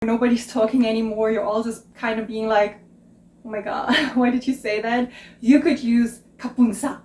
Nobody's talking anymore, you're all just kind of being like, oh my god, why did you say that? You could use kapunsa.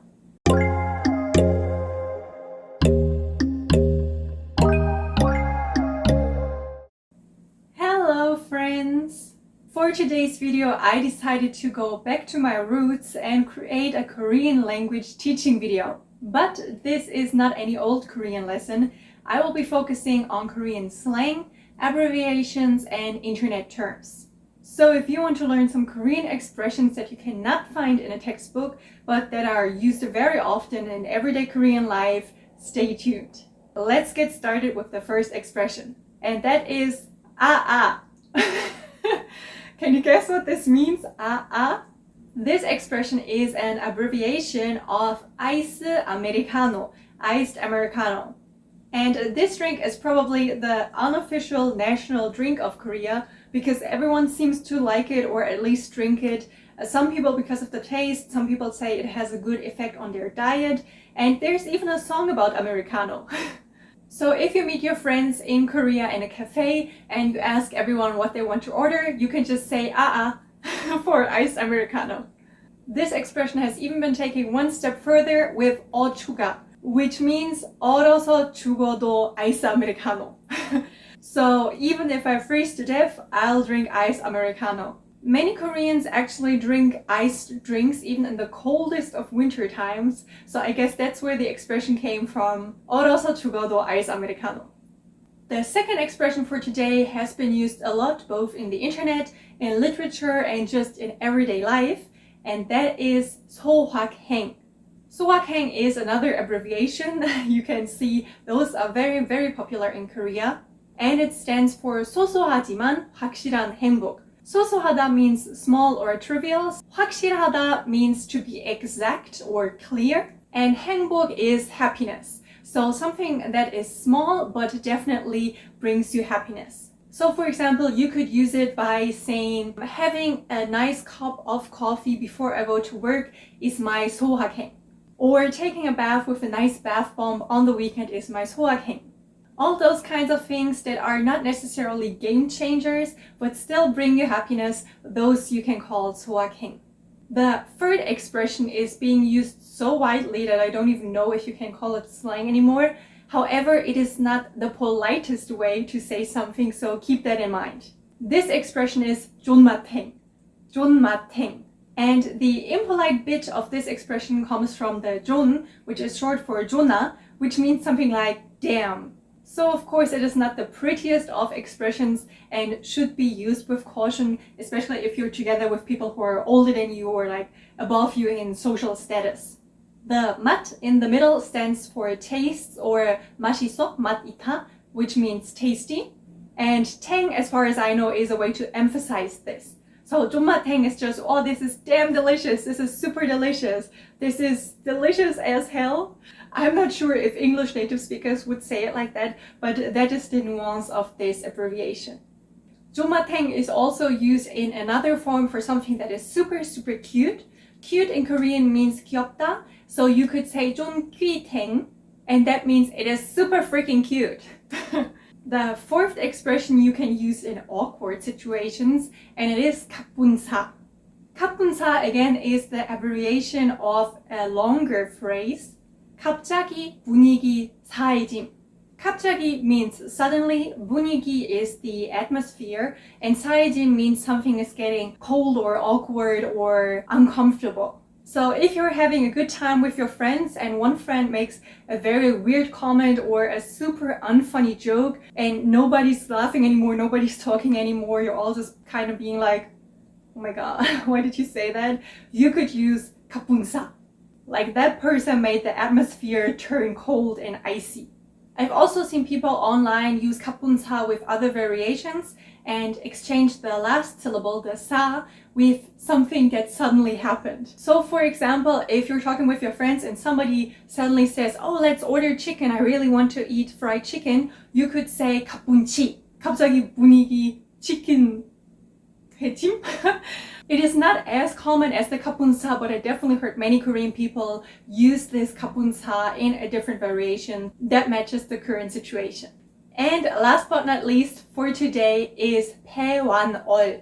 Hello friends! For today's video, I decided to go back to my roots and create a Korean language teaching video. But this is not any old Korean lesson. I will be focusing on Korean slang, abbreviations, and internet terms. So if you want to learn some Korean expressions that you cannot find in a textbook, but that are used very often in everyday Korean life, stay tuned. Let's get started with the first expression, and that is ah. Can you guess what this means? Ah. This expression is an abbreviation of iced Americano, iced Americano. And this drink is probably the unofficial national drink of Korea because everyone seems to like it or at least drink it. Some people because of the taste, some people say it has a good effect on their diet, and there's even a song about Americano. So if you meet your friends in Korea in a cafe and you ask everyone what they want to order, you can just say ah for iced Americano. This expression has even been taken one step further with 어추가, which means 얼어서 죽어도 아이스 아메리카노. So even if I freeze to death, I'll drink iced Americano. Many Koreans actually drink iced drinks even in the coldest of winter times, so I guess that's where the expression came from, 얼어서 죽어도 아이스 아메리카노. The second expression for today has been used a lot both in the internet, in literature, and just in everyday life, and that is Sohak. Sohak is another abbreviation. You can see those are very popular in Korea, and it stands for 소소하지만 확실한 행복. 소소하다 means small or trivial. 확실하다 means to be exact or clear. And 행복 is happiness. So something that is small but definitely brings you happiness. So for example, you could use it by saying, having a nice cup of coffee before I go to work is my 소확행. Or taking a bath with a nice bath bomb on the weekend is my 소확행. All those kinds of things that are not necessarily game changers, but still bring you happiness, those you can call 소확행. The third expression is being used so widely that I don't even know if you can call it slang anymore. However, it is not the politest way to say something, so keep that in mind. This expression is 존맛행. And the impolite bit of this expression comes from the 존, which is short for 존나, which means something like damn. So of course it is not the prettiest of expressions and should be used with caution, especially if you're together with people who are older than you or like above you in social status. The 맛 in the middle stands for taste, or 맛있어, 맛있다, which means tasty. And 탱, as far as I know, is a way to emphasize this. So 존맛탱 is just, oh, this is damn delicious, this is super delicious, this is delicious as hell. I'm not sure if English native speakers would say it like that, but that is the nuance of this abbreviation. 존맛탱 is also used in another form for something that is super cute. Cute in Korean means 귀엽다, so you could say 존귀탱, and that means it is super freaking cute. The fourth expression you can use in awkward situations, and it is 갑분사. 갑분사 again is the abbreviation of a longer phrase. 갑자기 분위기 사해짐. 갑자기 means suddenly, 분위기 is the atmosphere, and 사해짐 means something is getting cold or awkward or uncomfortable. So if you're having a good time with your friends and one friend makes a very weird comment or a super unfunny joke and nobody's laughing anymore, nobody's talking anymore, you're all just kind of being like, oh my god, why did you say that? You could use 갑분사. Like that person made the atmosphere turn cold and icy. I've also seen people online use 갑분사 with other variations and exchange the last syllable, the sa, with something that suddenly happened. So for example, if you're talking with your friends and somebody suddenly says, oh, let's order chicken, I really want to eat fried chicken, you could say 갑분치. 갑자기 분위기 치킨 회침? It is not as common as the kappunsa, but I definitely heard many Korean people use this kappunsa in a different variation that matches the current situation. And last but not least for today is 패완얼.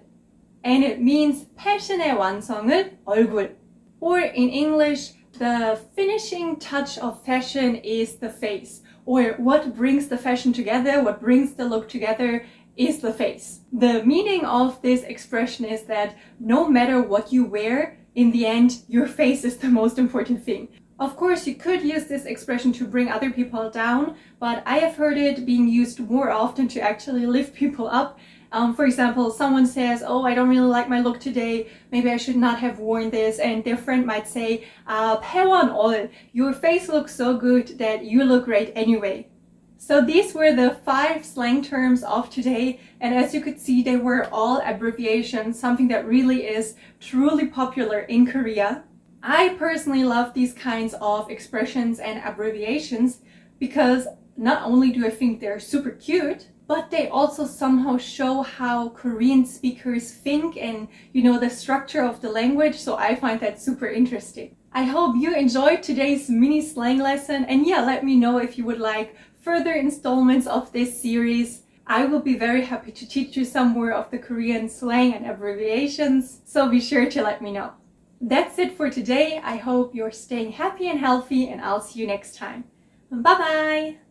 And it means 패션의 완성은 얼굴. Or in English, the finishing touch of fashion is the face. Or what brings the fashion together, what brings the look together is the face. The meaning of this expression is that no matter what you wear, in the end, your face is the most important thing. Of course, you could use this expression to bring other people down, but I have heard it being used more often to actually lift people up. For example, someone says, oh, I don't really like my look today, maybe I should not have worn this, and their friend might say, 패완얼, your face looks so good that you look great anyway. So these were the 5 slang terms of today, and as you could see, they were all abbreviations, something that really is truly popular in Korea. I personally love these kinds of expressions and abbreviations because not only do I think they're super cute, but they also somehow show how Korean speakers think and, the structure of the language, so I find that super interesting. I hope you enjoyed today's mini slang lesson, and yeah, let me know if you would like further installments of this series. I will be very happy to teach you some more of the Korean slang and abbreviations, so be sure to let me know. That's it for today. I hope you're staying happy and healthy, and I'll see you next time. Bye bye!